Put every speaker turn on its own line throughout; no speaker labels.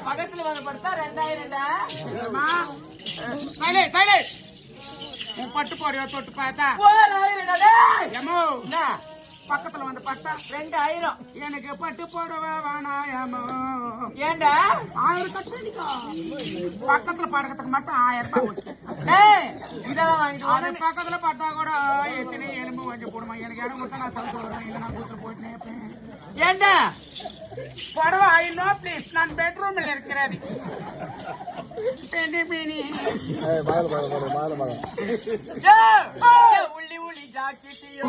பக்கத்துல வந்து படுத்தா 2000
பட்டு போடுவா தொட்டு பார்த்தா ஏமோ பக்கத்துல வந்து பட்டா
2000
எனக்கு பட்டு போடவா வேணாயமோ
ஏண்டா
1000 கட்டிக்கோ பக்கத்துல படக்கத்துக்கு மட்டும் 1000 ரூபாய்
இதெல்லாம் வாங்கிட்டு
பக்கத்துல பட்டா கூட எத்தனை எலும்பு வாங்கி போடுமா எனக்கு இடம் கொடுத்தா நான் சவுத்து வருவேன் இதை நான் கூட்டு போயிட்டு
ஏண்டா
பரவா ஐ நோ ப்ளீஸ் நான் பெட்ரூம்ல இருக்கிறேன்
உள்ளி உள்ளி ஜாக்கெட்டியோ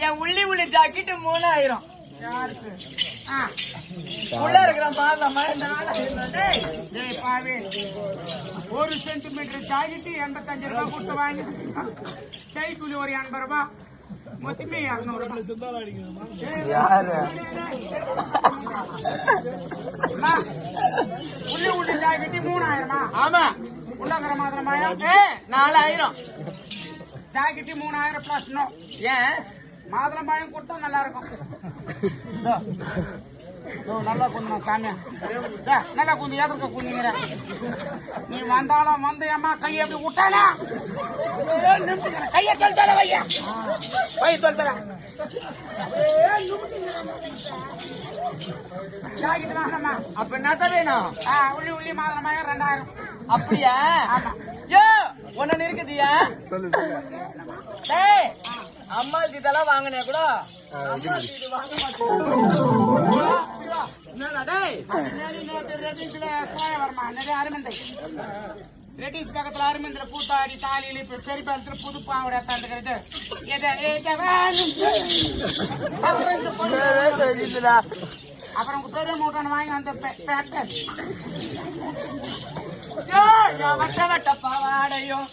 என் உள்ளி உள்ளி ஜாக்கெட்டு 3000 உள்ள இருக்கிற
ஒரு சென்டிமீட்டர் ஜாக்கெட்டு 85 ரூபாய் கொடுத்து வாங்கி கைக்கூலி ஒரு 80 ரூபாய் மொத்தமே 200 உள்ளி உள்ளி ஜாக்கெட்டு 3000
ஆமா
உள்ளங்கிற மாதிரமாயா
4000
ஜாக்கெட்டு 3000 பிளஸ் நோ
ஏன்
மாதுளம் பழம் கொடுத்தா நல்லா இருக்கும் நல்லா குந்தா சாமியா நல்லா குந்து எதற்க குந்திங்கிற நீ வந்தாலும் வந்து அம்மா கையை எப்படி விட்டானா கையை தொல்தால வையா வை தொல்தல ஜாக்கெட்டு வாங்கம்மா
அப்ப என்னத்த வேணும்
உள்ளி உள்ளி மாதுளமாயம் 2000
அப்படியா
ஆமா
யோ ஒன்னு இருக்குதியா அம்மா இதெல்லாம் வாங்கினே கூட இது வாங்க
ரெட்டிஸ் பக்கத்துல அரவிந்த்ல கூத்தாடி தாலியில இப்ப பெரியபாலத்துல புது பாவடை தாண்டுகிறது அப்புறம் பெரிய மூட்டான வாங்கி அந்த பேட்டஸ்
வட்ட வட்ட பாவாடையும்